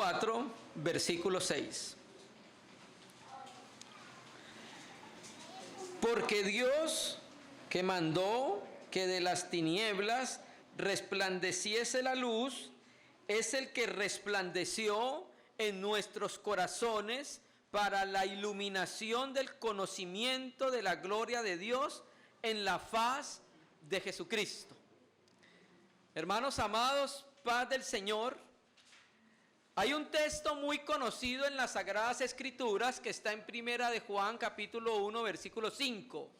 4, versículo 6. Porque Dios, que mandó que de las tinieblas resplandeciese la luz, es el que resplandeció en nuestros corazones para la iluminación del conocimiento de la gloria de Dios en la faz de Jesucristo. Hermanos amados, paz del Señor. Hay un texto muy conocido en las Sagradas Escrituras que está en Primera de Juan, capítulo 1, versículo 5.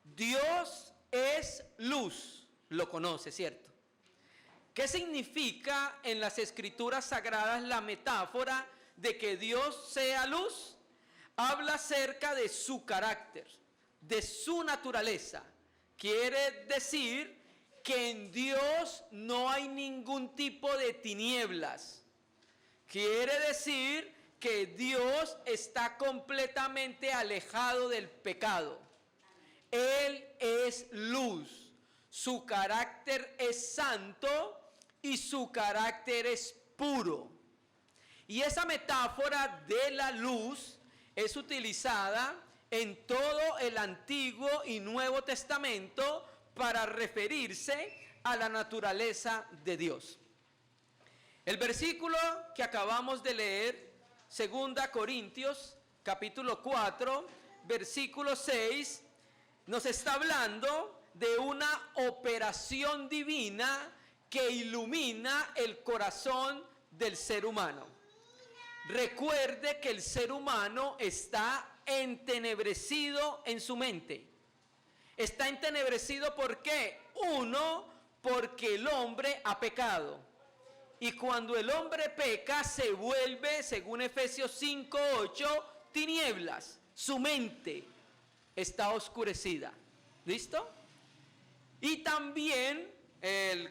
Dios es luz. Lo conoce, ¿cierto? ¿Qué significa en las Escrituras Sagradas la metáfora de que Dios sea luz? Habla acerca de su carácter, de su naturaleza. Quiere decir que en Dios no hay ningún tipo de tinieblas. Quiere decir que Dios está completamente alejado del pecado. Él es luz. Su carácter es santo y su carácter es puro. Y esa metáfora de la luz es utilizada en todo el Antiguo y Nuevo Testamento para referirse a la naturaleza de Dios. El versículo que acabamos de leer, 2 Corintios, capítulo 4, versículo 6, nos está hablando de una operación divina que ilumina el corazón del ser humano. Recuerde que el ser humano está entenebrecido en su mente. Está entenebrecido ¿por qué? Uno, porque el hombre ha pecado. Y cuando el hombre peca, se vuelve, según Efesios 5:8, tinieblas. Su mente está oscurecida. ¿Listo? Y también el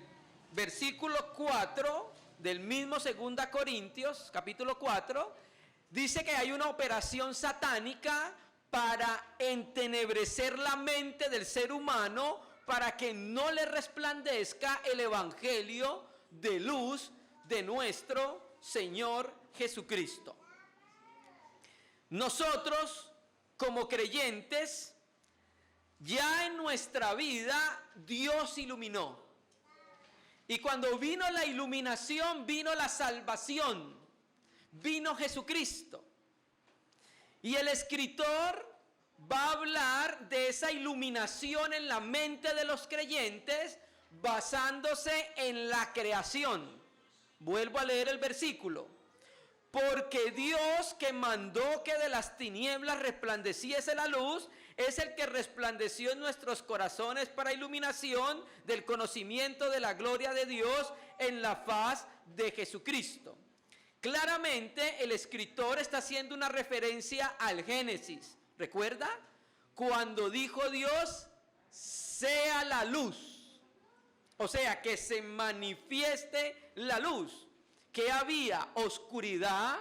versículo 4 del mismo 2 Corintios, capítulo 4, dice que hay una operación satánica para entenebrecer la mente del ser humano para que no le resplandezca el evangelio de luz de nuestro Señor Jesucristo. Nosotros, como creyentes, ya en nuestra vida Dios iluminó. Y cuando vino la iluminación, vino la salvación, vino Jesucristo. Y el escritor va a hablar de esa iluminación en la mente de los creyentes basándose en la creación. Vuelvo a leer el versículo. Porque Dios, que mandó que de las tinieblas resplandeciese la luz, es el que resplandeció en nuestros corazones para iluminación del conocimiento de la gloria de Dios en la faz de Jesucristo. Claramente el escritor está haciendo una referencia al Génesis. ¿Recuerda? Cuando dijo Dios, sea la luz. O sea, que se manifieste la luz. Que había oscuridad,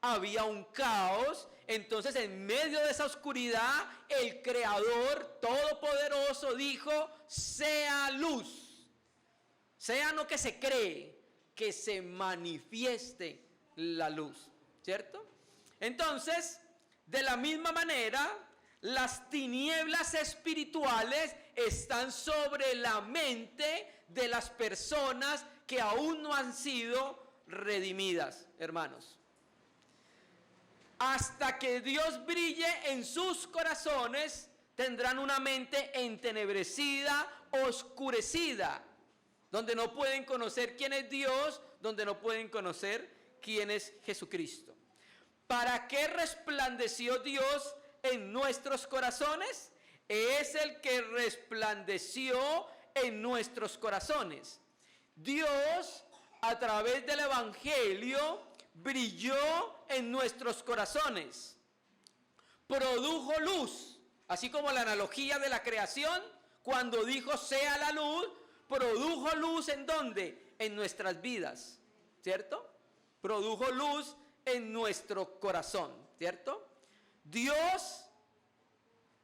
había un caos. Entonces, en medio de esa oscuridad, el Creador Todopoderoso dijo, sea luz. Sea no que se cree, que se manifieste la luz. ¿Cierto? Entonces, de la misma manera, las tinieblas espirituales están sobre la mente de las personas que aún no han sido redimidas, hermanos. Hasta que Dios brille en sus corazones, tendrán una mente entenebrecida, oscurecida, donde no pueden conocer quién es Dios, donde no pueden conocer quién es Jesucristo. ¿Para qué resplandeció Dios en nuestros corazones? Es el que resplandeció en nuestros corazones. Dios, a través del Evangelio, brilló en nuestros corazones. Produjo luz, así como la analogía de la creación, cuando dijo sea la luz, produjo luz ¿en dónde? En nuestras vidas, ¿cierto? Produjo luz en nuestro corazón, ¿cierto? Dios,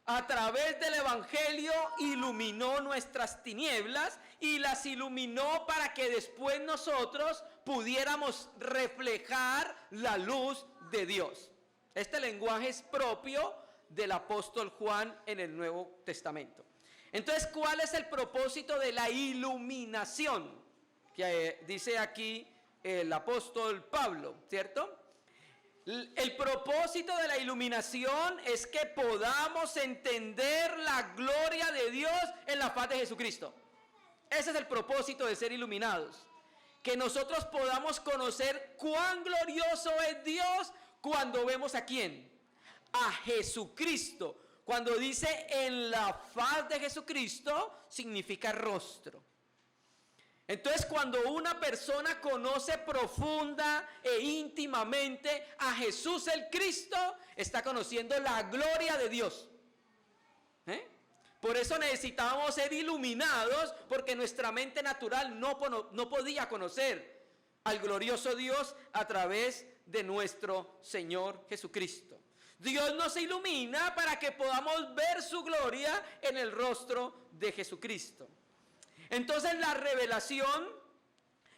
a través del Evangelio iluminó nuestras tinieblas y las iluminó para que después nosotros pudiéramos reflejar la luz de Dios. Este lenguaje es propio del apóstol Juan en el Nuevo Testamento. Entonces, ¿cuál es el propósito de la iluminación? Que dice aquí el apóstol Pablo, ¿cierto? El propósito de la iluminación es que podamos entender la gloria de Dios en la faz de Jesucristo. Ese es el propósito de ser iluminados. Que nosotros podamos conocer cuán glorioso es Dios cuando vemos ¿a quién? A Jesucristo. Cuando dice en la faz de Jesucristo, significa rostro. Entonces, cuando una persona conoce profunda e íntimamente a Jesús el Cristo, está conociendo la gloria de Dios. Por eso necesitábamos ser iluminados, porque nuestra mente natural no podía conocer al glorioso Dios a través de nuestro Señor Jesucristo. Dios nos ilumina para que podamos ver su gloria en el rostro de Jesucristo. Entonces la revelación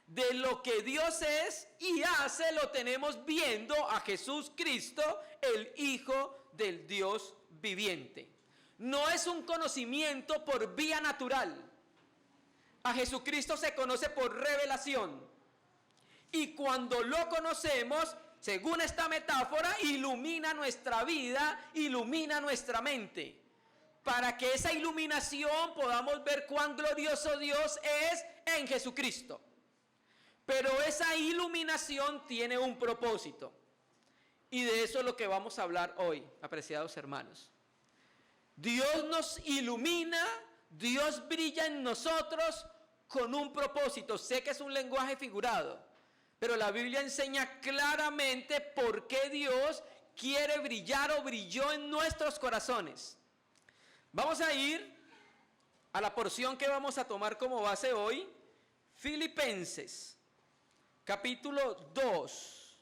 de lo que Dios es y hace lo tenemos viendo a Jesús Cristo, el Hijo del Dios viviente. No es un conocimiento por vía natural. A Jesucristo se conoce por revelación. Y cuando lo conocemos, según esta metáfora, ilumina nuestra vida, ilumina nuestra mente. Para que esa iluminación podamos ver cuán glorioso Dios es en Jesucristo. Pero esa iluminación tiene un propósito. Y de eso es lo que vamos a hablar hoy, apreciados hermanos. Dios nos ilumina, Dios brilla en nosotros con un propósito. Sé que es un lenguaje figurado, pero la Biblia enseña claramente por qué Dios quiere brillar o brilló en nuestros corazones. Vamos a ir a la porción que vamos a tomar como base hoy, Filipenses, capítulo 2.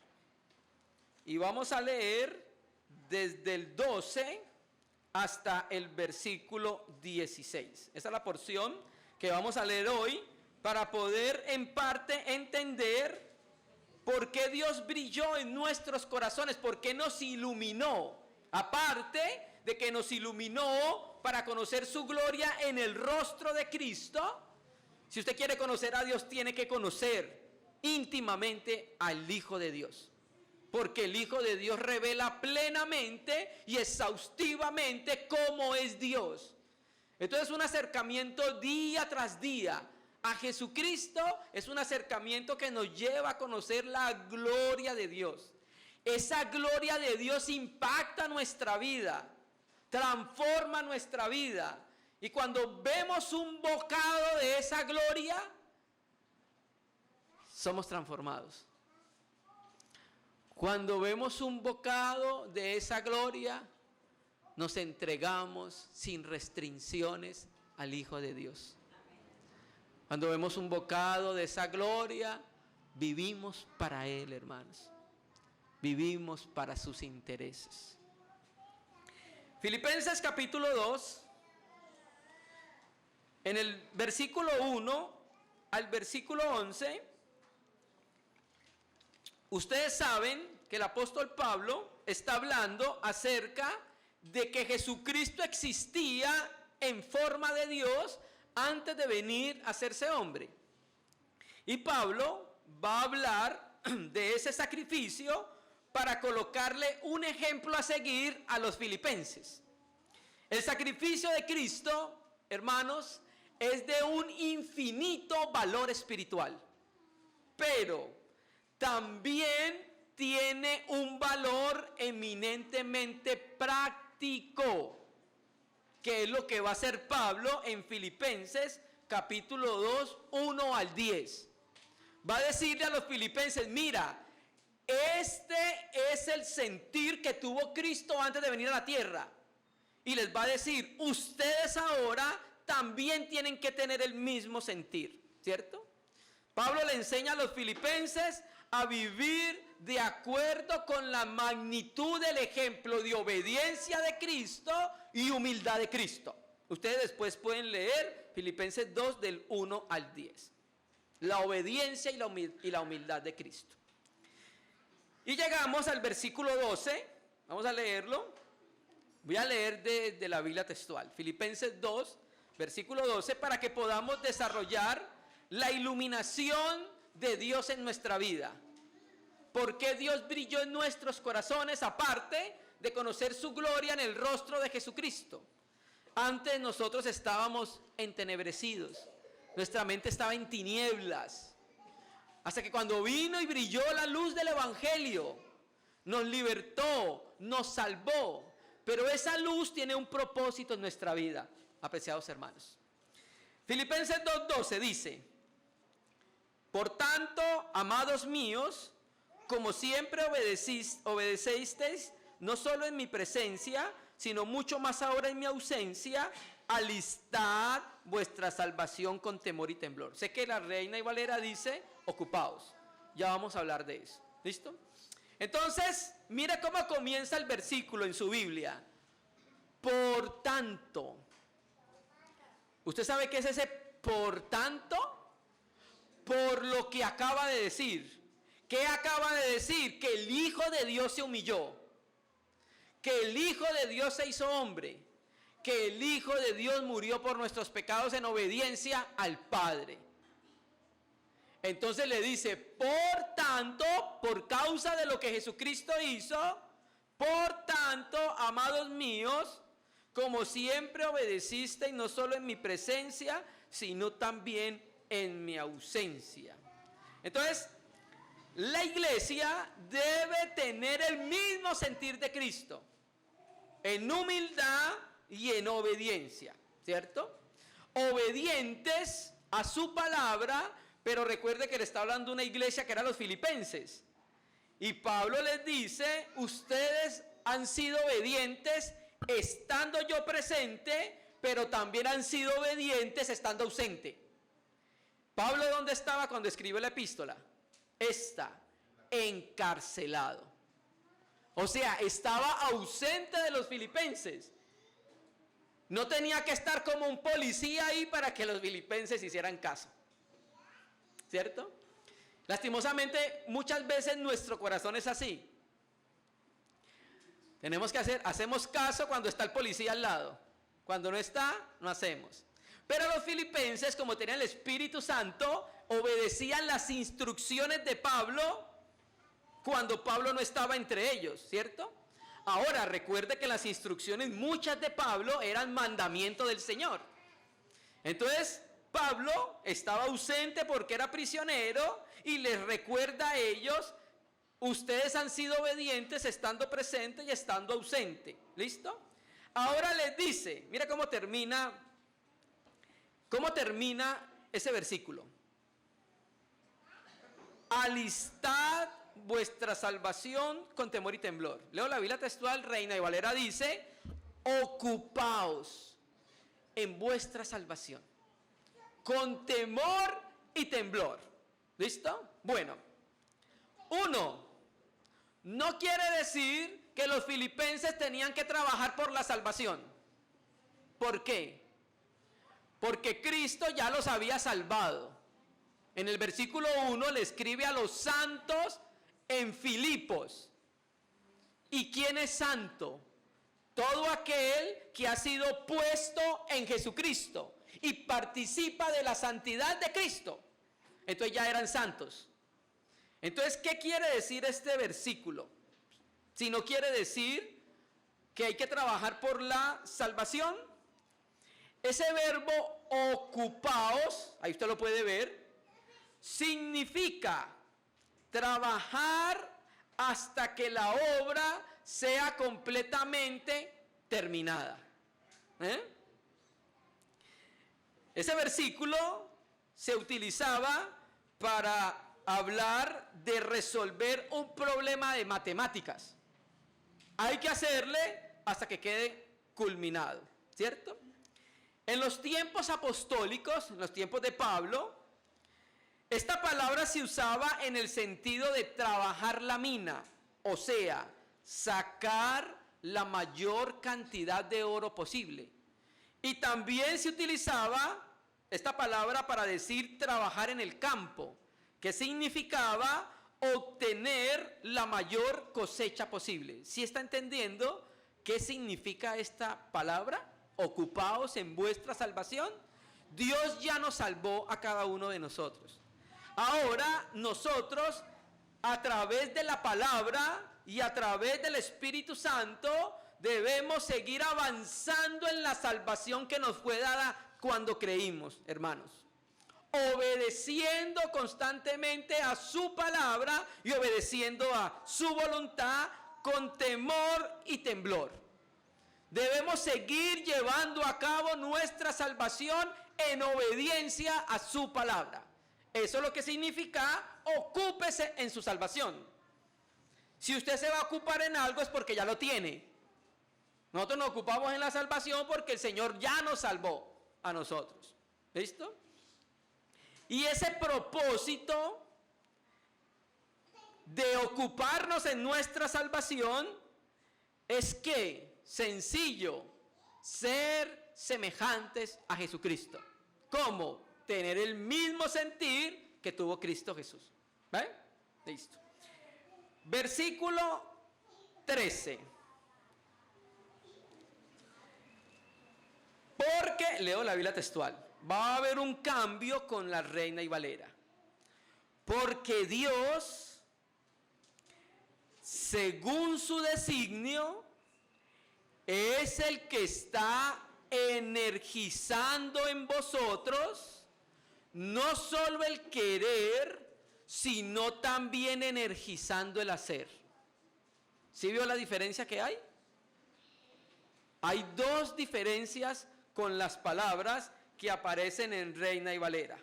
Y vamos a leer desde el 12 hasta el versículo 16. Esa es la porción que vamos a leer hoy para poder en parte entender por qué Dios brilló en nuestros corazones, por qué nos iluminó. Aparte de que nos iluminó para conocer su gloria en el rostro de Cristo. Si usted quiere conocer a Dios, tiene que conocer íntimamente al Hijo de Dios. Porque el Hijo de Dios revela plenamente y exhaustivamente cómo es Dios. Entonces, un acercamiento día tras día a Jesucristo es un acercamiento que nos lleva a conocer la gloria de Dios. Esa gloria de Dios impacta nuestra vida, transforma nuestra vida. Y cuando vemos un bocado de esa gloria, somos transformados. Cuando vemos un bocado de esa gloria, nos entregamos sin restricciones al Hijo de Dios. Cuando vemos un bocado de esa gloria, vivimos para Él, hermanos. Vivimos para sus intereses. Filipenses capítulo 2, en el versículo 1 al versículo 11, ustedes saben que el apóstol Pablo está hablando acerca de que Jesucristo existía en forma de Dios antes de venir a hacerse hombre. Y Pablo va a hablar de ese sacrificio para colocarle un ejemplo a seguir a los filipenses. El sacrificio de Cristo, hermanos, es de un infinito valor espiritual, pero también tiene un valor eminentemente práctico, que es lo que va a hacer Pablo en Filipenses capítulo 2, 1 al 10. Va a decirle a los filipenses, mira, este es el sentir que tuvo Cristo antes de venir a la tierra. Y les va a decir, ustedes ahora también tienen que tener el mismo sentir, ¿cierto? Pablo le enseña a los filipenses a vivir de acuerdo con la magnitud del ejemplo de obediencia de Cristo y humildad de Cristo. Ustedes después pueden leer Filipenses 2 del 1 al 10. La obediencia y la humildad de Cristo. Y llegamos al versículo 12, vamos a leerlo. Voy a leer de la Biblia textual, Filipenses 2, versículo 12, para que podamos desarrollar la iluminación de Dios en nuestra vida. ¿Por qué Dios brilló en nuestros corazones aparte de conocer su gloria en el rostro de Jesucristo? Antes nosotros estábamos entenebrecidos, nuestra mente estaba en tinieblas, hasta que cuando vino y brilló la luz del Evangelio, nos libertó, nos salvó. Pero esa luz tiene un propósito en nuestra vida, apreciados hermanos. Filipenses 2:12 dice: por tanto, amados míos, como siempre obedecisteis, no solo en mi presencia, sino mucho más ahora en mi ausencia, alistad vuestra salvación con temor y temblor. Sé que la Reina y Valera dice, ocupaos. Ya vamos a hablar de eso. ¿Listo? Entonces, mira cómo comienza el versículo en su Biblia. Por tanto. ¿Usted sabe qué es ese por tanto? Por lo que acaba de decir. ¿Qué acaba de decir? Que el Hijo de Dios se humilló. Que el Hijo de Dios se hizo hombre. Que el Hijo de Dios murió por nuestros pecados en obediencia al Padre. Entonces le dice, por tanto, por causa de lo que Jesucristo hizo, por tanto, amados míos, como siempre obedecisteis, no solo en mi presencia, sino también en mi ausencia. Entonces, la iglesia debe tener el mismo sentir de Cristo, en humildad y en obediencia, ¿cierto? Obedientes a su palabra. Pero recuerde que le está hablando una iglesia que eran los filipenses. Y Pablo les dice, ustedes han sido obedientes estando yo presente, pero también han sido obedientes estando ausente. Pablo, ¿dónde estaba cuando escribió la epístola? Encarcelado. O sea, estaba ausente de los filipenses. No tenía que estar como un policía ahí para que los filipenses hicieran caso. ¿Cierto? Lastimosamente, muchas veces nuestro corazón es así. Hacemos caso cuando está el policía al lado. Cuando no está, no hacemos. Pero los filipenses, como tenían el Espíritu Santo, obedecían las instrucciones de Pablo cuando Pablo no estaba entre ellos, ¿cierto? Ahora, recuerde que las instrucciones, muchas de Pablo, eran mandamiento del Señor. Entonces, Pablo estaba ausente porque era prisionero y les recuerda a ellos, ustedes han sido obedientes estando presente y estando ausente. ¿Listo? Ahora les dice, mira cómo termina ese versículo. Alistad vuestra salvación con temor y temblor. Leo la Biblia textual, Reina y Valera dice, ocupaos en vuestra salvación con temor y temblor. ¿Listo? Bueno, no quiere decir que los filipenses tenían que trabajar por la salvación. ¿Por qué? Porque Cristo ya los había salvado. En el versículo 1 le escribe a los santos en Filipos. ¿Y quién es santo? Todo aquel que ha sido puesto en Jesucristo y participa de la santidad de Cristo. Entonces ya eran santos. Entonces, ¿qué quiere decir este versículo? Si no quiere decir que hay que trabajar por la salvación. Ese verbo ocupaos, ahí usted lo puede ver, significa trabajar hasta que la obra sea completamente terminada. Ese versículo se utilizaba para hablar de resolver un problema de matemáticas. Hay que hacerle hasta que quede culminado, ¿cierto? En los tiempos apostólicos, en los tiempos de Pablo, Esta palabra se usaba en el sentido de trabajar la mina, o sea, sacar la mayor cantidad de oro posible. Y también se utilizaba esta palabra para decir trabajar en el campo, que significaba obtener la mayor cosecha posible. ¿Sí está entendiendo qué significa esta palabra? Ocupaos en vuestra salvación. Dios ya nos salvó a cada uno de nosotros. Ahora nosotros, a través de la palabra y a través del Espíritu Santo, debemos seguir avanzando en la salvación que nos fue dada cuando creímos, hermanos. Obedeciendo constantemente a su palabra y obedeciendo a su voluntad con temor y temblor. Debemos seguir llevando a cabo nuestra salvación en obediencia a su palabra. Eso es lo que significa ocúpese en su salvación. Si usted se va a ocupar en algo es porque ya lo tiene. Nosotros nos ocupamos en la salvación porque el Señor ya nos salvó a nosotros. ¿Listo? Y ese propósito de ocuparnos en nuestra salvación es que, sencillo, ser semejantes a Jesucristo. ¿Cómo? Tener el mismo sentir que tuvo Cristo Jesús. ¿Ven? Listo. Versículo 13. Porque, leo la Biblia textual, va a haber un cambio con la Reina y Valera. Porque Dios, según su designio, es el que está energizando en vosotros no solo el querer, sino también energizando el hacer. ¿Sí vio la diferencia que hay? Hay dos diferencias con las palabras que aparecen en Reina y Valera.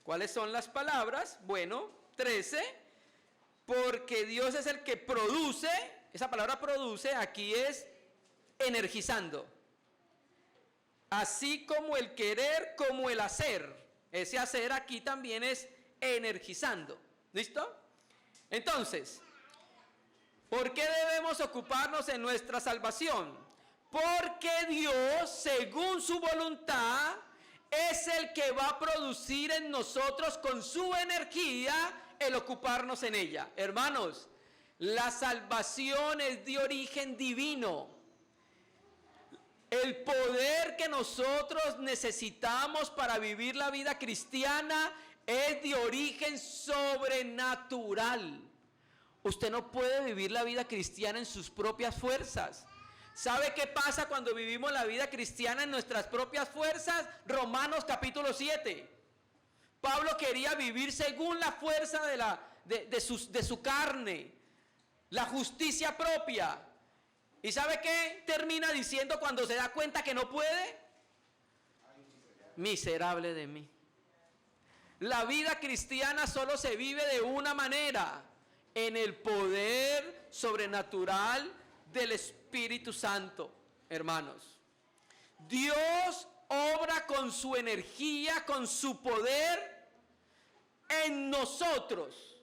¿Cuáles son las palabras? Bueno, 13, porque Dios es el que produce, esa palabra produce aquí es energizando. Así como el querer, como el hacer. Ese hacer aquí también es energizando. ¿Listo? Entonces, ¿por qué debemos ocuparnos en nuestra salvación? Porque Dios, según su voluntad, es el que va a producir en nosotros con su energía el ocuparnos en ella. Hermanos, la salvación es de origen divino. El poder que nosotros necesitamos para vivir la vida cristiana es de origen sobrenatural. Usted no puede vivir la vida cristiana en sus propias fuerzas. ¿Sabe qué pasa cuando vivimos la vida cristiana en nuestras propias fuerzas? Romanos capítulo 7. Pablo quería vivir según la fuerza de su carne, la justicia propia. ¿Y sabe qué termina diciendo cuando se da cuenta que no puede? Miserable de mí. La vida cristiana solo se vive de una manera, en el poder sobrenatural del Espíritu Santo, hermanos. Dios obra con su energía, con su poder en nosotros.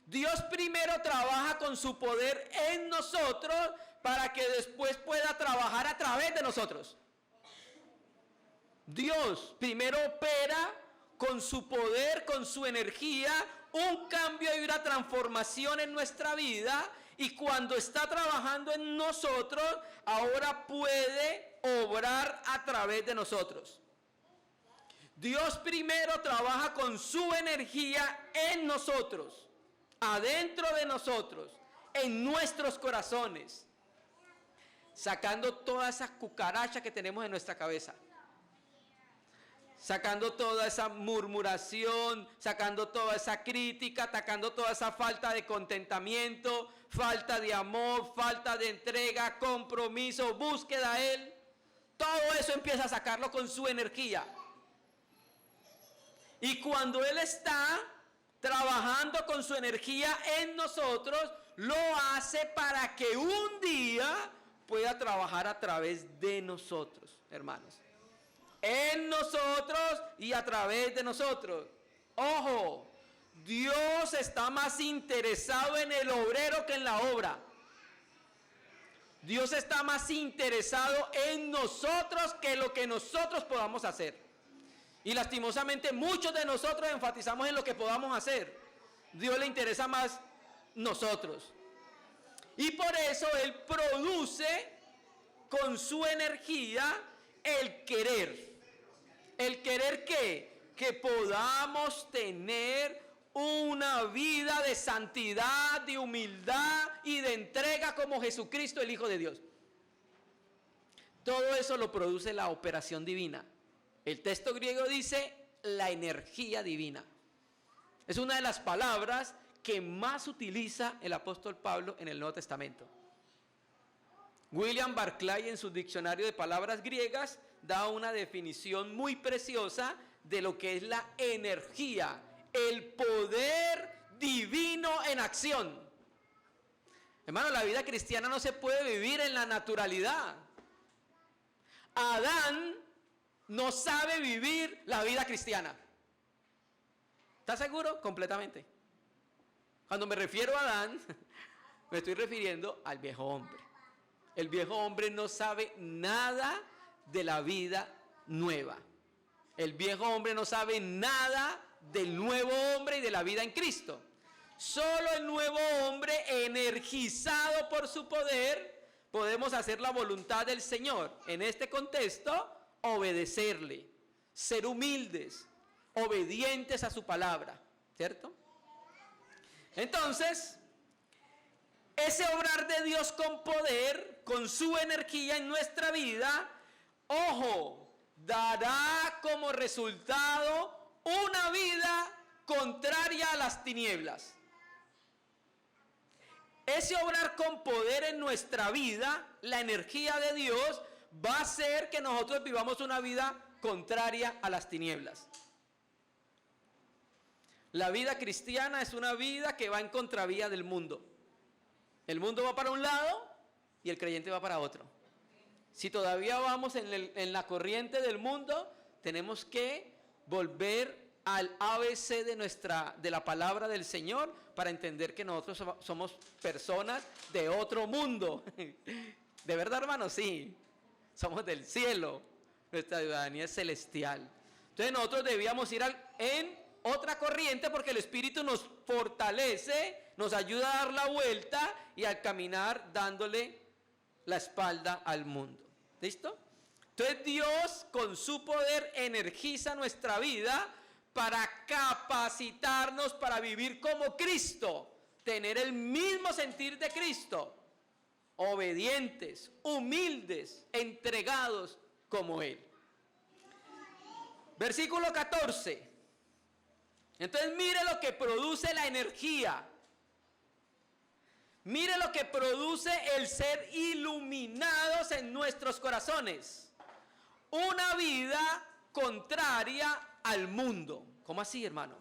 Dios primero trabaja con su poder en nosotros para que después pueda trabajar a través de nosotros. Dios primero opera con su poder, con su energía, un cambio y una transformación en nuestra vida, y cuando está trabajando en nosotros, ahora puede obrar a través de nosotros. Dios primero trabaja con su energía en nosotros, adentro de nosotros, en nuestros corazones, sacando toda esa cucaracha que tenemos en nuestra cabeza, sacando toda esa murmuración, sacando toda esa crítica, sacando toda esa falta de contentamiento, falta de amor, falta de entrega, compromiso, búsqueda a Él. Todo eso empieza a sacarlo con su energía. Y cuando Él está trabajando con su energía en nosotros, lo hace para que un día pueda trabajar a través de nosotros, hermanos. En nosotros y a través de nosotros. Ojo, Dios está más interesado en el obrero que en la obra. Dios está más interesado en nosotros que lo que nosotros podamos hacer. Y lastimosamente muchos de nosotros enfatizamos en lo que podamos hacer. Dios le interesa más nosotros. Y por eso Él produce con su energía el querer. ¿El querer qué? Que podamos tener una vida de santidad, de humildad y de entrega como Jesucristo, el Hijo de Dios. Todo eso lo produce la operación divina. El texto griego dice la energía divina. Es una de las palabras que más utiliza el apóstol Pablo en el Nuevo Testamento. William Barclay, en su diccionario de palabras griegas, da una definición muy preciosa de lo que es la energía, el poder divino en acción. Hermano, la vida cristiana no se puede vivir en la naturalidad. Adán no sabe vivir la vida cristiana. ¿Estás seguro? Completamente. Cuando me refiero a Adán, me estoy refiriendo al viejo hombre. El viejo hombre no sabe nada de la vida nueva. El viejo hombre no sabe nada del nuevo hombre y de la vida en Cristo. Solo el nuevo hombre, energizado por su poder, podemos hacer la voluntad del Señor. En este contexto, obedecerle, ser humildes, obedientes a su palabra, ¿cierto? Entonces, ese obrar de Dios con poder, con su energía en nuestra vida, ojo, dará como resultado una vida contraria a las tinieblas. Ese obrar con poder en nuestra vida, la energía de Dios, va a hacer que nosotros vivamos una vida contraria a las tinieblas. La vida cristiana es una vida que va en contravía del mundo. El mundo va para un lado y el creyente va para otro. Si todavía vamos en la corriente del mundo, tenemos que volver al ABC de la palabra del Señor para entender que nosotros somos personas de otro mundo. ¿De verdad, hermano? Sí. Somos del cielo. Nuestra ciudadanía es celestial. Entonces nosotros debíamos ir en otra corriente porque el Espíritu nos fortalece, nos ayuda a dar la vuelta y al caminar dándole la espalda al mundo. ¿Listo? Entonces Dios con su poder energiza nuestra vida para capacitarnos para vivir como Cristo, tener el mismo sentir de Cristo, obedientes, humildes, entregados como Él. Versículo 14. Entonces mire lo que produce la energía. Mire lo que produce el ser iluminados en nuestros corazones. Una vida contraria al mundo. ¿Cómo así, hermano?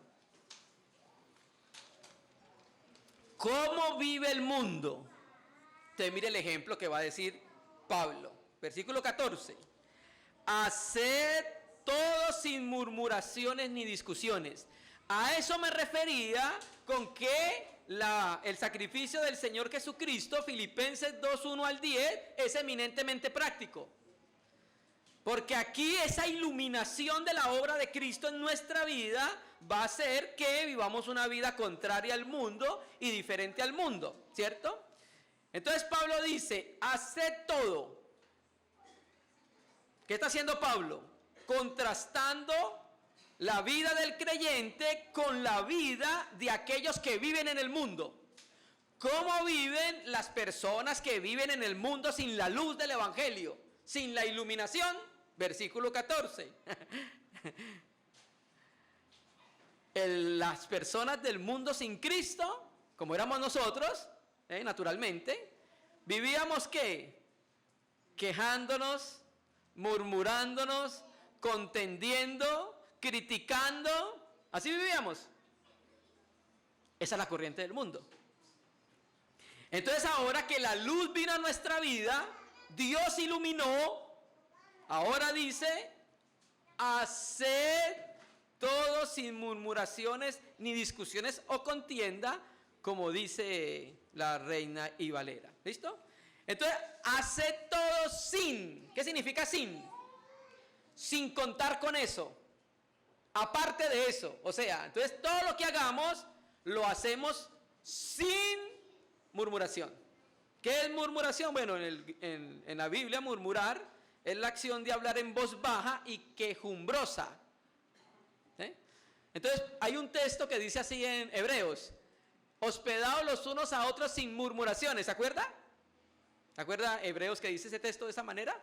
¿Cómo vive el mundo? Entonces mire el ejemplo que va a decir Pablo. Versículo 14. Haced todo sin murmuraciones ni discusiones. A eso me refería con que el sacrificio del Señor Jesucristo, Filipenses 2:1 al 10, es eminentemente práctico. Porque aquí esa iluminación de la obra de Cristo en nuestra vida va a hacer que vivamos una vida contraria al mundo y diferente al mundo, ¿cierto? Entonces Pablo dice, haced todo. ¿Qué está haciendo Pablo? Contrastando la vida del creyente con la vida de aquellos que viven en el mundo. ¿Cómo viven las personas que viven en el mundo sin la luz del Evangelio? Sin la iluminación. Versículo 14. Las personas del mundo sin Cristo, como éramos nosotros, naturalmente, vivíamos ¿qué? Quejándonos, murmurándonos, contendiendo, criticando. Así vivíamos. Esa es la corriente del mundo. Entonces ahora que la luz vino a nuestra vida, Dios iluminó. Ahora dice, haced todo sin murmuraciones ni discusiones o contienda, como dice la Reina y Valera. ¿Listo? Entonces, hace todo sin. ¿Qué significa sin? Sin contar con eso. Aparte de eso. O sea, entonces todo lo que hagamos, lo hacemos sin murmuración. ¿Qué es murmuración? Bueno, en la Biblia, murmurar es la acción de hablar en voz baja y quejumbrosa. ¿Sí? Entonces, hay un texto que dice así en Hebreos: hospedados los unos a otros sin murmuraciones. ¿Se acuerda? ¿Se acuerda Hebreos que dice ese texto de esa manera?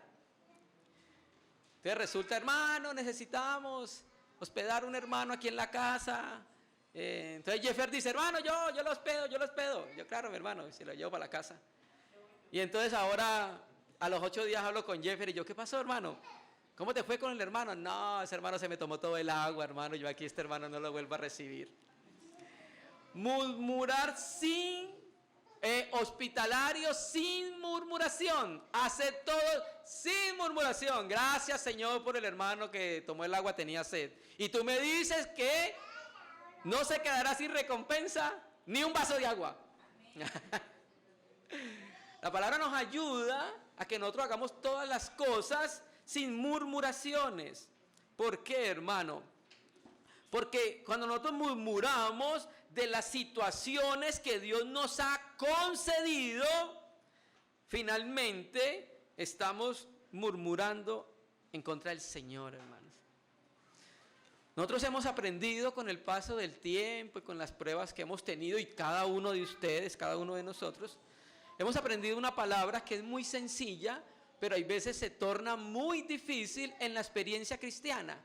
Entonces resulta, hermano, necesitamos hospedar un hermano aquí en la casa. Entonces Jeffer dice, hermano, yo lo hospedo. Yo, claro, mi hermano, si lo llevo para la casa. Y entonces ahora, a los 8 días hablo con Jeffer y yo, ¿qué pasó, hermano? ¿Cómo te fue con el hermano? No, ese hermano se me tomó todo el agua, hermano. Yo aquí este hermano no lo vuelvo a recibir. Murmurar sin, hospitalario sin murmuración. Hace todo sin murmuración. Gracias, Señor, por el hermano que tomó el agua, tenía sed. Y tú me dices que no se quedará sin recompensa ni un vaso de agua. La palabra nos ayuda a que nosotros hagamos todas las cosas sin murmuraciones. ¿Por qué, hermano? Porque cuando nosotros murmuramos de las situaciones que Dios nos ha concedido, finalmente estamos murmurando en contra del Señor, hermanos. Nosotros hemos aprendido con el paso del tiempo y con las pruebas que hemos tenido, y cada uno de ustedes, cada uno de nosotros, hemos aprendido una palabra que es muy sencilla, pero hay veces se torna muy difícil en la experiencia cristiana.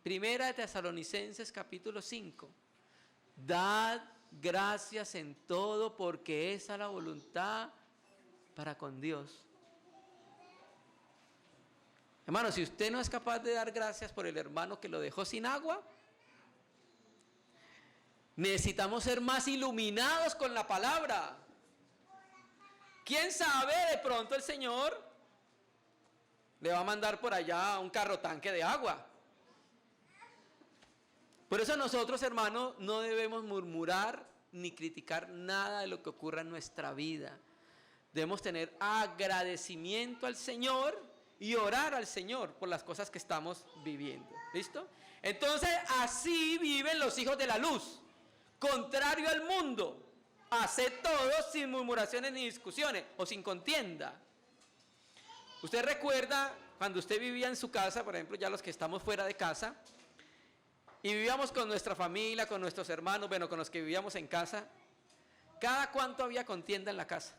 Primera de Tesalonicenses capítulo 5. Dad gracias en todo, porque esa es la voluntad para con Dios. Hermano, si usted no es capaz de dar gracias por el hermano que lo dejó sin agua, necesitamos ser más iluminados con la palabra. ¿Quién sabe? De pronto el Señor le va a mandar por allá un carro tanque de agua. Por eso nosotros, hermanos, no debemos murmurar ni criticar nada de lo que ocurra en nuestra vida. Debemos tener agradecimiento al Señor y orar al Señor por las cosas que estamos viviendo. ¿Listo? Entonces, así viven los hijos de la luz, contrario al mundo. Haced todo sin murmuraciones ni discusiones, o sin contienda. Usted recuerda cuando usted vivía en su casa, por ejemplo, ya los que estamos fuera de casa, y vivíamos con nuestra familia, con nuestros hermanos, bueno, con los que vivíamos en casa, ¿cada cuánto había contienda en la casa?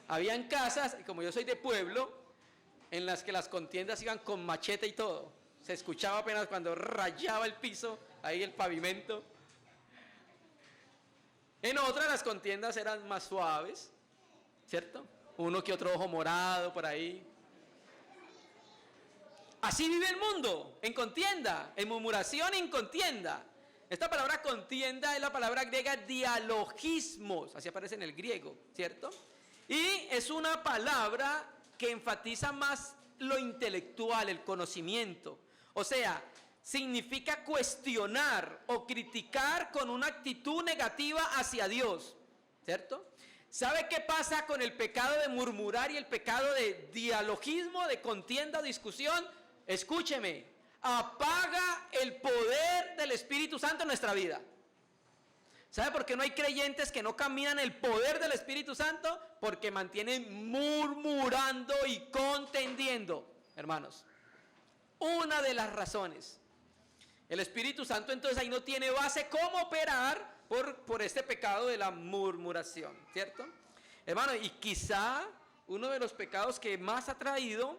Habían casas, y como yo soy de pueblo, en las que las contiendas iban con machete y todo. Se escuchaba apenas cuando rayaba el piso, ahí el pavimento. En otras las contiendas eran más suaves, ¿cierto? Uno que otro ojo morado por ahí. Así vive el mundo, en contienda, en murmuración y en contienda. Esta palabra contienda es la palabra griega dialogismos, así aparece en el griego, ¿cierto? Y es una palabra que enfatiza más lo intelectual, el conocimiento. O sea, significa cuestionar o criticar con una actitud negativa hacia Dios, ¿cierto? ¿Sabe qué pasa con el pecado de murmurar y el pecado de dialogismo, de contienda o discusión? Escúcheme, apaga el poder del Espíritu Santo en nuestra vida. ¿Sabe por qué no hay creyentes que no caminan el poder del Espíritu Santo? Porque mantienen murmurando y contendiendo, hermanos. Una de las razones. El Espíritu Santo entonces ahí no tiene base cómo operar por este pecado de la murmuración, ¿cierto? Hermano, y quizá uno de los pecados que más ha traído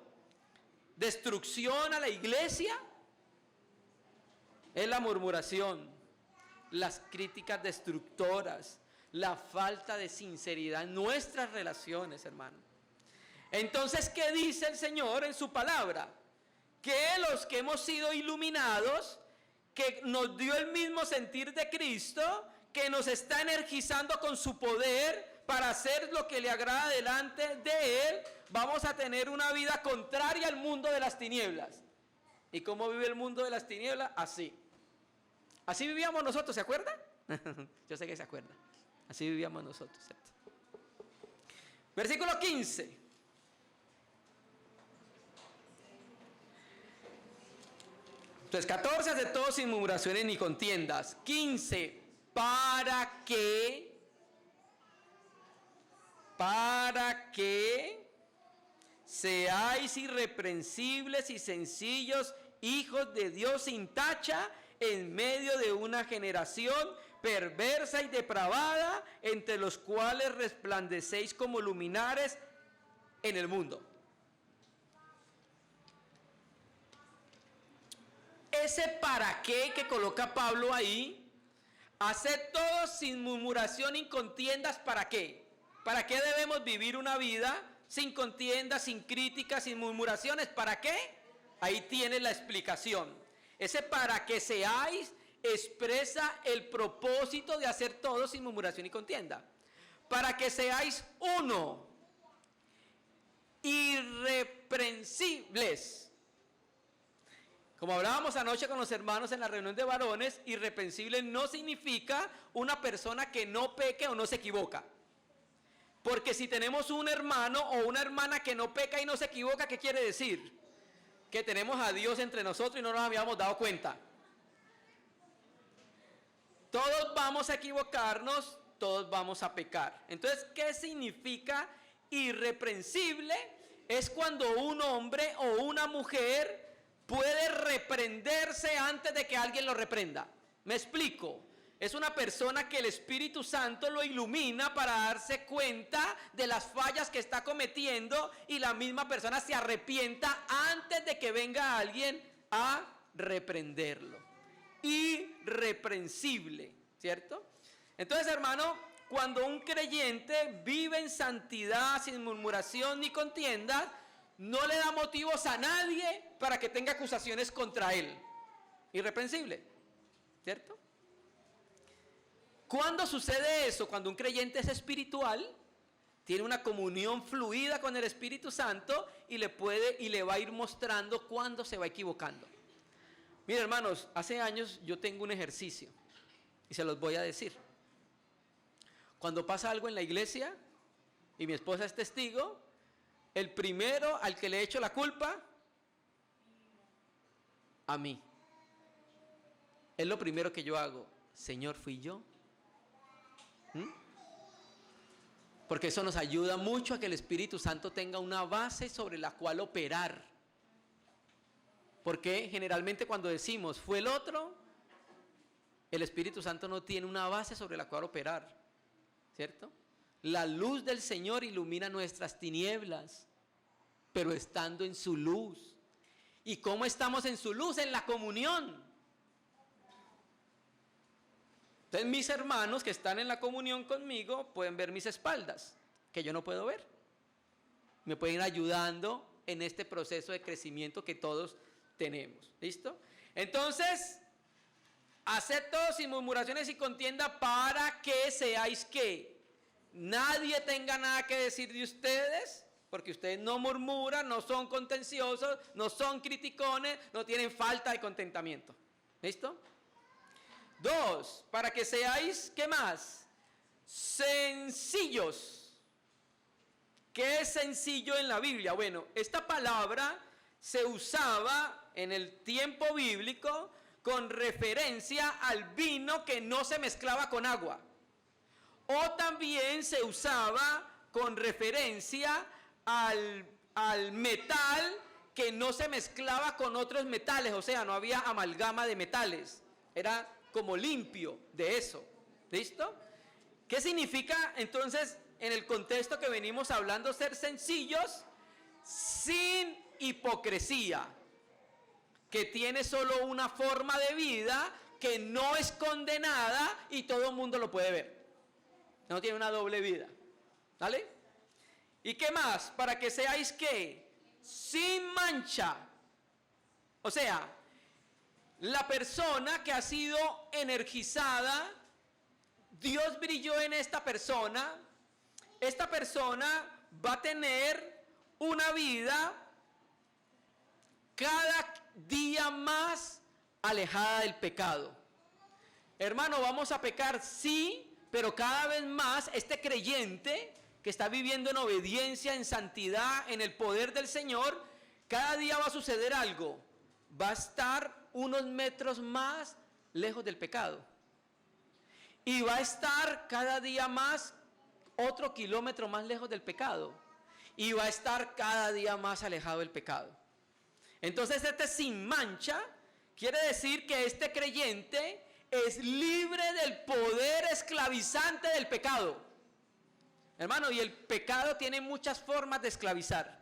destrucción a la iglesia es la murmuración, las críticas destructoras, la falta de sinceridad en nuestras relaciones, hermano. Entonces, ¿qué dice el Señor en su palabra? Que los que hemos sido iluminados, que nos dio el mismo sentir de Cristo, que nos está energizando con su poder para hacer lo que le agrada delante de Él, vamos a tener una vida contraria al mundo de las tinieblas. ¿Y cómo vive el mundo de las tinieblas? Así. Así vivíamos nosotros, ¿se acuerdan? Yo sé que se acuerdan. Así vivíamos nosotros, ¿cierto? Versículo 15. Entonces, 14, hace todo sin murmuraciones ni contiendas. 15, para que seáis irreprensibles y sencillos, hijos de Dios sin tacha, en medio de una generación perversa y depravada, entre los cuales resplandecéis como luminares en el mundo. Ese para qué que coloca Pablo ahí, haced todo sin murmuración y contiendas, ¿para qué? ¿Para qué debemos vivir una vida sin contiendas, sin críticas, sin murmuraciones? ¿Para qué? Ahí tienes la explicación. Ese para que seáis expresa el propósito de hacer todo sin murmuración y contienda. Para que seáis uno, irreprensibles. Como hablábamos anoche con los hermanos en la reunión de varones, irreprensible no significa una persona que no peque o no se equivoca. Porque si tenemos un hermano o una hermana que no peca y no se equivoca, ¿qué quiere decir? Que tenemos a Dios entre nosotros y no nos habíamos dado cuenta. Todos vamos a equivocarnos, todos vamos a pecar. Entonces, ¿qué significa irreprensible? Es cuando un hombre o una mujer puede reprenderse antes de que alguien lo reprenda. Me explico. Es una persona que el Espíritu Santo lo ilumina para darse cuenta de las fallas que está cometiendo y la misma persona se arrepienta antes de que venga alguien a reprenderlo. Irreprensible, ¿cierto? Entonces, hermano, cuando un creyente vive en santidad, sin murmuración ni contienda, no le da motivos a nadie para que tenga acusaciones contra él. Irreprensible, ¿cierto? ¿Cuándo sucede eso? Cuando un creyente es espiritual, tiene una comunión fluida con el Espíritu Santo y le va a ir mostrando cuándo se va equivocando. Miren, hermanos, hace años yo tengo un ejercicio y se los voy a decir. Cuando pasa algo en la iglesia y mi esposa es testigo, el primero al que le echo la culpa, a mí. Es lo primero que yo hago. Señor, ¿fui yo? Porque eso nos ayuda mucho a que el Espíritu Santo tenga una base sobre la cual operar. Porque generalmente cuando decimos fue el otro, el Espíritu Santo no tiene una base sobre la cual operar, ¿cierto? La luz del Señor ilumina nuestras tinieblas, pero estando en su luz. ¿Y cómo estamos en su luz? En la comunión. Entonces mis hermanos que están en la comunión conmigo pueden ver mis espaldas, que yo no puedo ver. Me pueden ir ayudando en este proceso de crecimiento que todos tenemos. ¿Listo? Entonces, haced todo sin murmuraciones y contienda para que seáis que nadie tenga nada que decir de ustedes, porque ustedes no murmuran, no son contenciosos, no son criticones, no tienen falta de contentamiento. ¿Listo? 2, para que seáis, ¿qué más? Sencillos. ¿Qué es sencillo en la Biblia? Bueno, esta palabra se usaba en el tiempo bíblico con referencia al vino que no se mezclaba con agua. O también se usaba con referencia al metal que no se mezclaba con otros metales, o sea, no había amalgama de metales. Era como limpio de eso. ¿Listo? ¿Qué significa entonces en el contexto que venimos hablando ser sencillos sin hipocresía? Que tiene solo una forma de vida, que no es condenada y todo el mundo lo puede ver. No tiene una doble vida. ¿Vale? ¿Y qué más? Para que seáis ¿qué? Sin mancha. O sea, la persona que ha sido energizada, Dios brilló en esta persona va a tener una vida cada día más alejada del pecado. Hermano, vamos a pecar, sí, pero cada vez más este creyente que está viviendo en obediencia, en santidad, en el poder del Señor, cada día va a suceder algo. Va a estar unos metros más lejos del pecado. Y va a estar cada día más otro kilómetro más lejos del pecado. Y va a estar cada día más alejado del pecado. Entonces este sin mancha quiere decir que este creyente es libre del poder esclavizante del pecado. Hermano, y el pecado tiene muchas formas de esclavizar.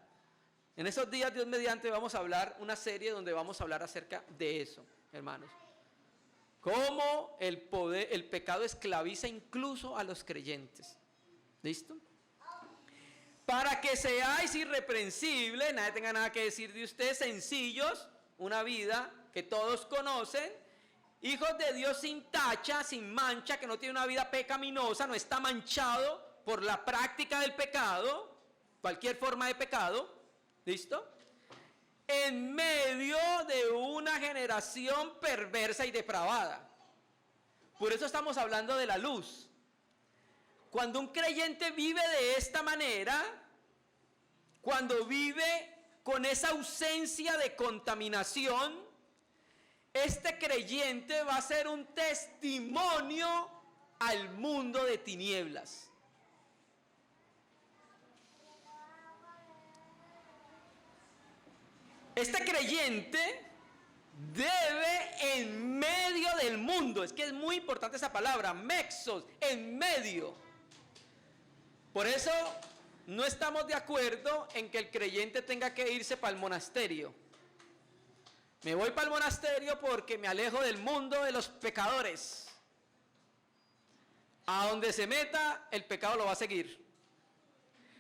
En esos días, Dios mediante, vamos a hablar una serie donde vamos a hablar acerca de eso, hermanos. Cómo el pecado esclaviza incluso a los creyentes. ¿Listo? Para que seáis irreprensibles, nadie tenga nada que decir de ustedes, sencillos, una vida que todos conocen, hijos de Dios sin tacha, sin mancha, que no tiene una vida pecaminosa, no está manchado por la práctica del pecado, cualquier forma de pecado. ¿Listo? En medio de una generación perversa y depravada. Por eso estamos hablando de la luz. Cuando un creyente vive de esta manera, cuando vive con esa ausencia de contaminación, este creyente va a ser un testimonio al mundo de tinieblas. Este creyente debe en medio del mundo, es que es muy importante esa palabra, mexos, en medio. Por eso no estamos de acuerdo en que el creyente tenga que irse para el monasterio. Me voy para el monasterio porque me alejo del mundo de los pecadores. A donde se meta, el pecado lo va a seguir.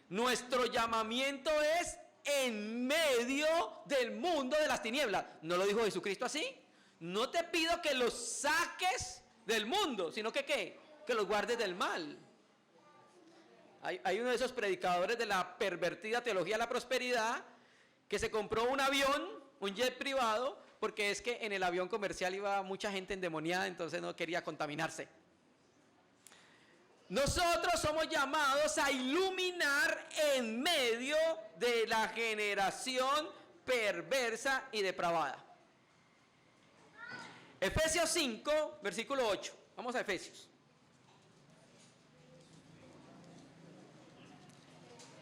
Nuestro llamamiento es en medio del mundo de las tinieblas. ¿No lo dijo Jesucristo así? No te pido que los saques del mundo, sino que ¿qué? Que los guardes del mal. Hay uno de esos predicadores de la pervertida teología de la prosperidad que se compró un avión, un jet privado, porque es que en el avión comercial iba mucha gente endemoniada, entonces no quería contaminarse. Nosotros somos llamados a iluminar en medio de la generación perversa y depravada. Efesios 5, versículo 8. Vamos a Efesios.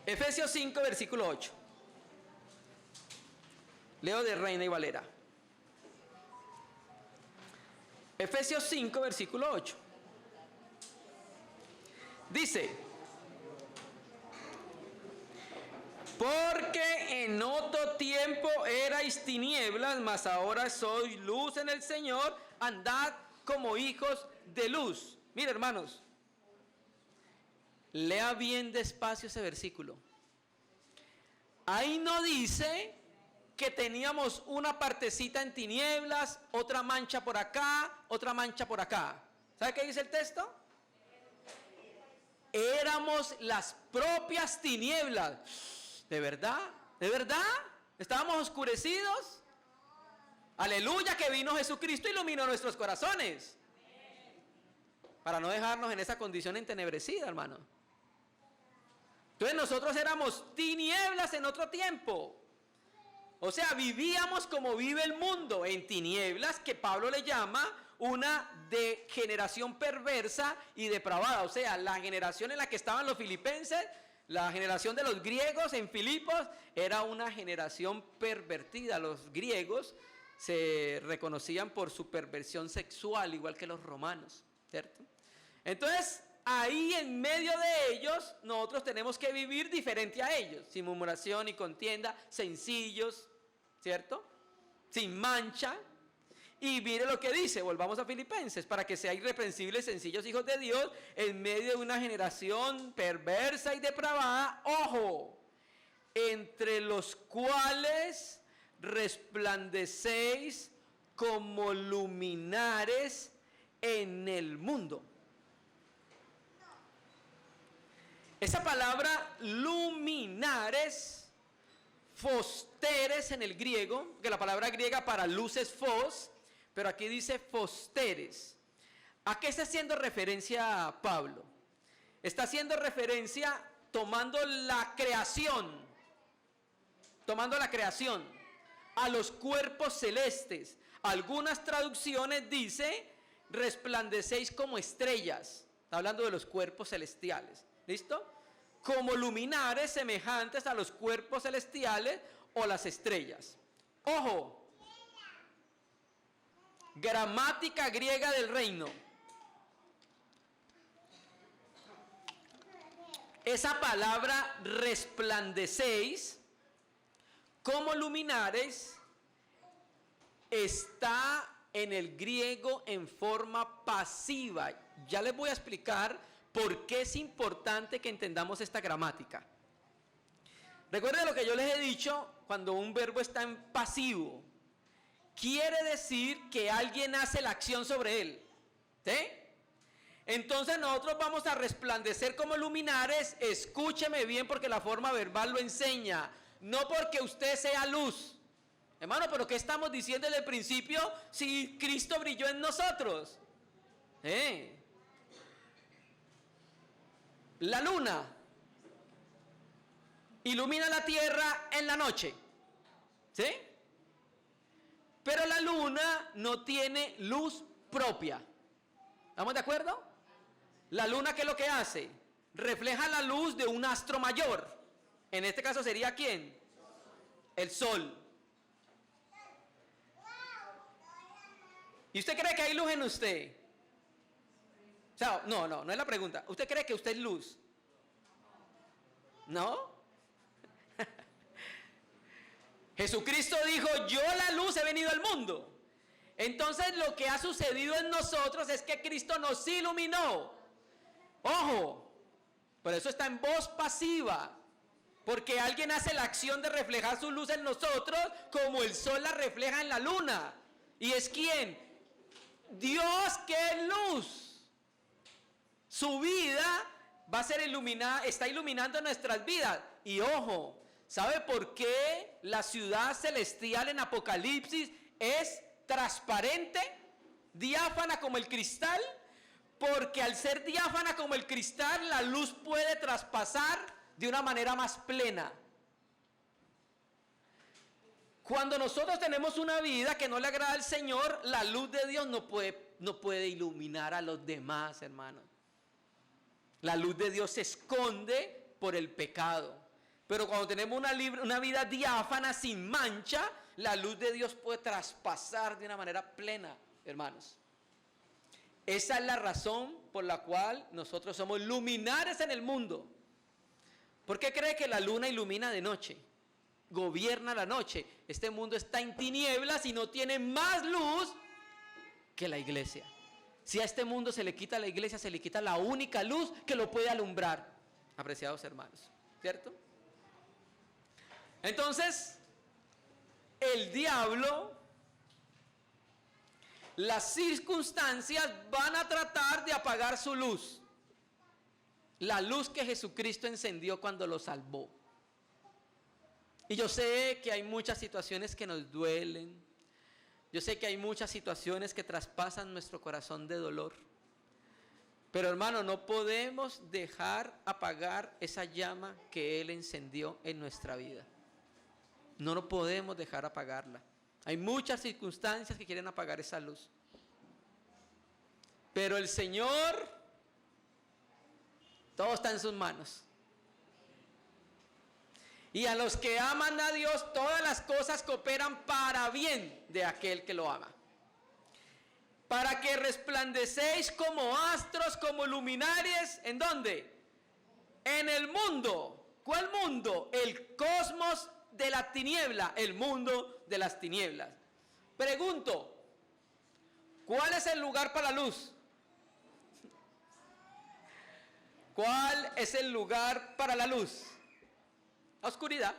Efesios 5, versículo 8. Leo de Reina y Valera. Efesios 5, versículo 8. Dice: porque en otro tiempo erais tinieblas, mas ahora sois luz en el Señor, andad como hijos de luz. Mira, hermanos, lea bien despacio ese versículo. Ahí no dice que teníamos una partecita en tinieblas, otra mancha por acá, otra mancha por acá. ¿Sabe qué dice el texto? Éramos las propias tinieblas. ¿De verdad? ¿De verdad? ¿Estábamos oscurecidos? Aleluya, que vino Jesucristo y iluminó nuestros corazones. Para no dejarnos en esa condición entenebrecida, hermano. Entonces nosotros éramos tinieblas en otro tiempo. O sea, vivíamos como vive el mundo, en tinieblas, que Pablo le llama una generación perversa y depravada. O sea, la generación en la que estaban los filipenses, la generación de los griegos en Filipos, era una generación pervertida. Los griegos se reconocían por su perversión sexual, igual que los romanos, ¿cierto? Entonces, ahí en medio de ellos, nosotros tenemos que vivir diferente a ellos, sin murmuración y contienda, sencillos, ¿cierto? Sin mancha. Y mire lo que dice, volvamos a Filipenses, para que seáis irreprensibles, sencillos hijos de Dios, en medio de una generación perversa y depravada, ojo, entre los cuales resplandecéis como luminares en el mundo. Esa palabra luminares, fosteres en el griego, que la palabra griega para luz es fos, pero aquí dice fosteres. ¿A qué está haciendo referencia Pablo? Está haciendo referencia tomando la creación, a los cuerpos celestes. Algunas traducciones dice, resplandecéis como estrellas. Está hablando de los cuerpos celestiales. ¿Listo? Como luminares semejantes a los cuerpos celestiales o las estrellas. Ojo, gramática griega del reino. Esa palabra resplandecéis como luminares está en el griego en forma pasiva. Ya les voy a explicar por qué es importante que entendamos esta gramática. Recuerden lo que yo les he dicho, cuando un verbo está en pasivo, quiere decir que alguien hace la acción sobre él. ¿Sí? Entonces nosotros vamos a resplandecer como luminares, escúcheme bien porque la forma verbal lo enseña, no porque usted sea luz. Hermano, pero ¿qué estamos diciendo desde el principio si Cristo brilló en nosotros? La luna ilumina la tierra en la noche, ¿sí? Pero la luna no tiene luz propia. ¿Estamos de acuerdo? La luna, ¿qué es lo que hace? Refleja la luz de un astro mayor. En este caso sería ¿quién? El sol. ¿Y usted cree que hay luz en usted? O sea, no es la pregunta. ¿Usted cree que usted es luz? ¿No? Jesucristo dijo, yo la luz he venido al mundo. Entonces lo que ha sucedido en nosotros es que Cristo nos iluminó. Ojo, por eso está en voz pasiva. Porque alguien hace la acción de reflejar su luz en nosotros como el sol la refleja en la luna. ¿Y es quién? Dios, que es luz. Su vida va a ser iluminada, está iluminando nuestras vidas. Y ojo, ¿sabe por qué la ciudad celestial en Apocalipsis es transparente, diáfana como el cristal? Porque al ser diáfana como el cristal, la luz puede traspasar de una manera más plena. Cuando nosotros tenemos una vida que no le agrada al Señor, la luz de Dios no puede iluminar a los demás, hermanos. La luz de Dios se esconde por el pecado. Pero cuando tenemos una vida diáfana, sin mancha, la luz de Dios puede traspasar de una manera plena, hermanos. Esa es la razón por la cual nosotros somos luminares en el mundo. ¿Por qué cree que la luna ilumina de noche? Gobierna la noche. Este mundo está en tinieblas y no tiene más luz que la iglesia. Si a este mundo se le quita la iglesia, se le quita la única luz que lo puede alumbrar. Apreciados hermanos, ¿cierto? Entonces, el diablo, las circunstancias van a tratar de apagar su luz. La luz que Jesucristo encendió cuando lo salvó. Y yo sé que hay muchas situaciones que nos duelen. Yo sé que hay muchas situaciones que traspasan nuestro corazón de dolor. Pero hermano, no podemos dejar apagar esa llama que Él encendió en nuestra vida. No lo podemos dejar apagarla. Hay muchas circunstancias que quieren apagar esa luz. Pero el Señor, todo está en sus manos. Y a los que aman a Dios, todas las cosas cooperan para bien de aquel que lo ama. Para que resplandecéis como astros, como luminares, ¿en dónde? En el mundo. ¿Cuál mundo? El cosmos de la tiniebla, el mundo de las tinieblas. Pregunto, ¿cuál es el lugar para la luz? ¿Cuál es el lugar para la luz? La oscuridad.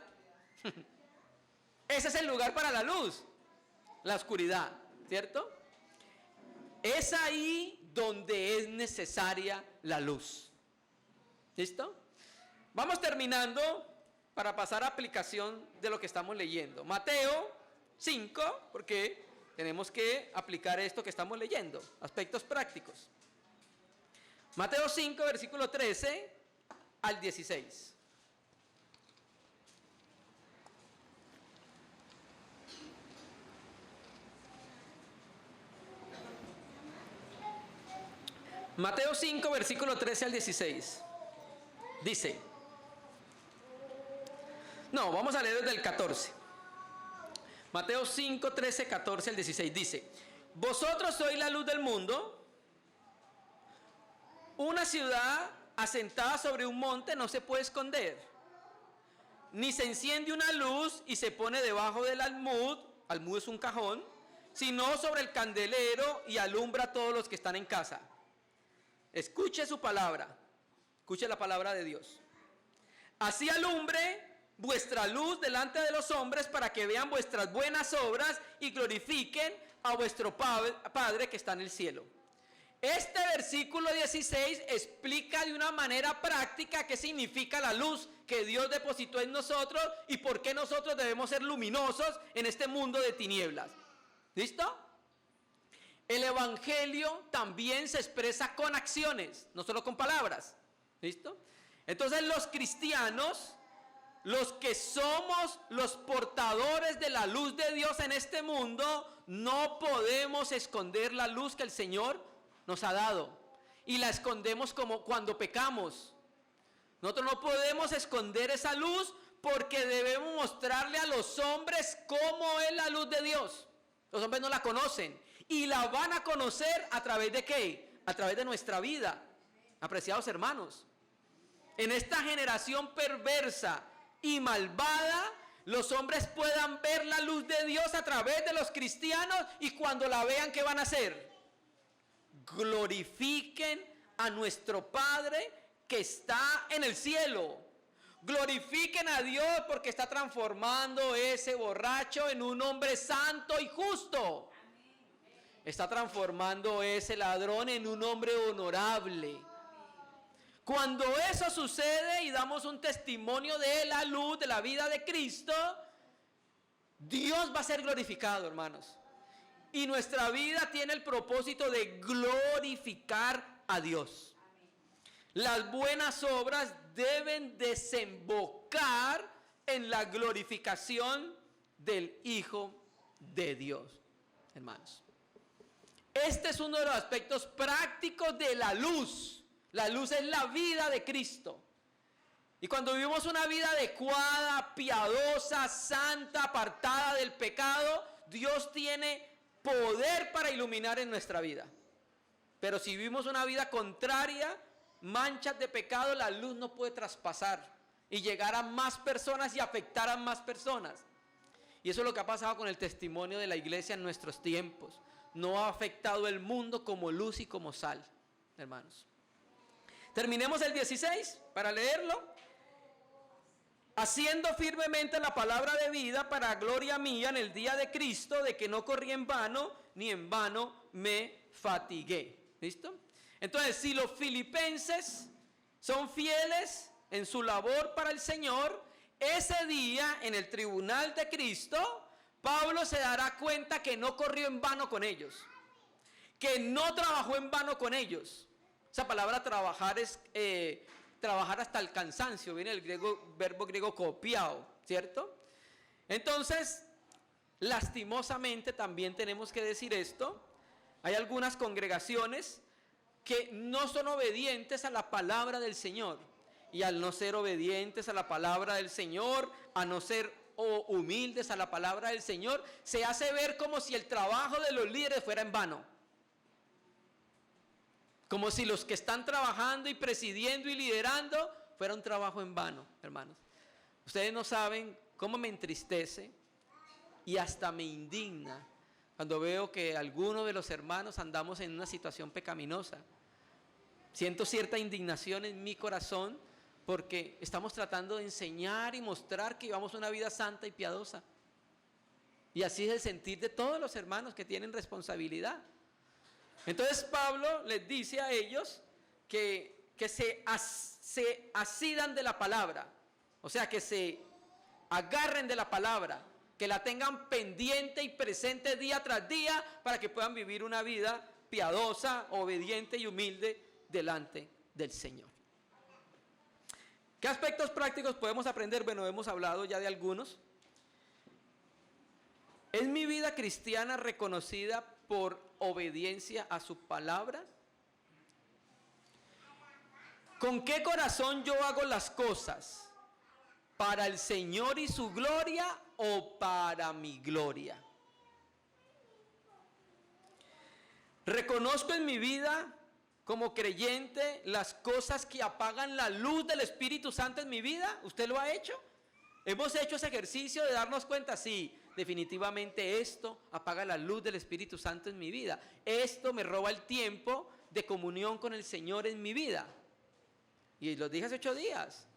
Ese es el lugar para la luz, la oscuridad, ¿cierto? Es ahí donde es necesaria la luz. ¿Listo? Vamos terminando. para pasar a aplicación de lo que estamos leyendo. Mateo 5, porque tenemos que aplicar esto que estamos leyendo, aspectos prácticos. Mateo 5, versículo 13 al 16. Mateo 5, versículo 13 al 16. Dice, no, vamos a leer desde el 14. Mateo 5, 13, 14 al 16. Dice, vosotros sois la luz del mundo. Una ciudad asentada sobre un monte no se puede esconder. Ni se enciende una luz y se pone debajo del almud. Almud es un cajón. Sino sobre el candelero y alumbra a todos los que están en casa. Escuche su palabra, escuche la palabra de Dios. Así alumbre vuestra luz delante de los hombres para que vean vuestras buenas obras y glorifiquen a vuestro Padre que está en el cielo. Este versículo 16 explica de una manera práctica qué significa la luz que Dios depositó en nosotros y por qué nosotros debemos ser luminosos en este mundo de tinieblas. ¿Listo? El evangelio también se expresa con acciones, no solo con palabras. ¿Listo? Entonces los cristianos, los que somos los portadores de la luz de Dios en este mundo, no podemos esconder la luz que el Señor nos ha dado. Y la escondemos como cuando pecamos. Nosotros no podemos esconder esa luz porque debemos mostrarle a los hombres cómo es la luz de Dios. Los hombres no la conocen. Y la van a conocer a través de ¿qué? A través de nuestra vida, apreciados hermanos. En esta generación perversa y malvada, los hombres puedan ver la luz de Dios a través de los cristianos y cuando la vean, ¿qué van a hacer? Glorifiquen a nuestro Padre que está en el cielo. Glorifiquen a Dios porque está transformando ese borracho en un hombre santo y justo. Está transformando ese ladrón en un hombre honorable. Cuando eso sucede y damos un testimonio de la luz, de la vida de Cristo, Dios va a ser glorificado, hermanos. Y nuestra vida tiene el propósito de glorificar a Dios. Las buenas obras deben desembocar en la glorificación del Hijo de Dios, hermanos. Este es uno de los aspectos prácticos de la luz. La luz es la vida de Cristo. Y cuando vivimos una vida adecuada, piadosa, santa, apartada del pecado, Dios tiene poder para iluminar en nuestra vida. Pero si vivimos una vida contraria, manchas de pecado, la luz no puede traspasar y llegar a más personas y afectar a más personas. Y eso es lo que ha pasado con el testimonio de la iglesia en nuestros tiempos. No ha afectado el mundo como luz y como sal, hermanos. Terminemos el 16 para leerlo. Haciendo firmemente la palabra de vida para gloria mía en el día de Cristo, de que no corrí en vano, ni en vano me fatigué. ¿Listo? Entonces, si los filipenses son fieles en su labor para el Señor, ese día en el tribunal de Cristo, Pablo se dará cuenta que no corrió en vano con ellos, que no trabajó en vano con ellos. Esa palabra trabajar es trabajar hasta el cansancio, viene del verbo griego copiao, ¿cierto? Entonces, lastimosamente también tenemos que decir esto. Hay algunas congregaciones que no son obedientes a la palabra del Señor. Y al no ser obedientes a la palabra del Señor, a no ser humildes a la palabra del Señor, se hace ver como si el trabajo de los líderes fuera en vano. Como si los que están trabajando y presidiendo y liderando fuera un trabajo en vano, hermanos. Ustedes no saben cómo me entristece y hasta me indigna cuando veo que algunos de los hermanos andamos en una situación pecaminosa. Siento cierta indignación en mi corazón porque estamos tratando de enseñar y mostrar que llevamos una vida santa y piadosa. Y así es el sentir de todos los hermanos que tienen responsabilidad. Entonces Pablo les dice a ellos que se asidan de la palabra. O sea, que se agarren de la palabra, que la tengan pendiente y presente día tras día para que puedan vivir una vida piadosa, obediente y humilde delante del Señor. ¿Qué aspectos prácticos podemos aprender? Bueno, hemos hablado ya de algunos. ¿Es mi vida cristiana reconocida por obediencia a su palabra? ¿Con qué corazón yo hago las cosas? ¿Para el Señor y su gloria o para mi gloria? ¿Reconozco en mi vida como creyente las cosas que apagan la luz del Espíritu Santo en mi vida? ¿Usted lo ha hecho? ¿Hemos hecho ese ejercicio de darnos cuenta? Sí, definitivamente esto apaga la luz del Espíritu Santo en mi vida. Esto me roba el tiempo de comunión con el Señor en mi vida. Y los dije hace 8 días.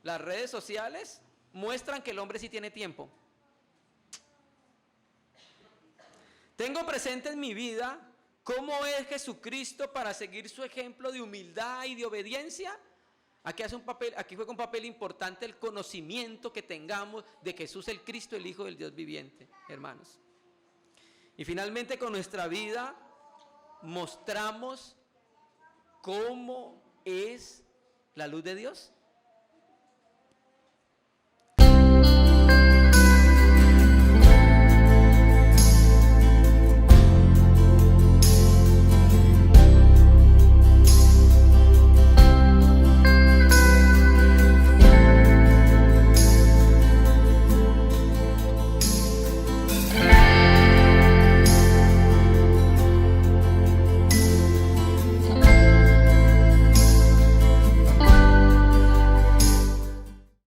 Las redes sociales muestran que el hombre sí tiene tiempo. Tengo presente en mi vida cómo es Jesucristo para seguir su ejemplo de humildad y de obediencia. Aquí juega un papel importante el conocimiento que tengamos de Jesús el Cristo, el Hijo del Dios viviente, hermanos. Y finalmente, con nuestra vida mostramos cómo es la luz de Dios.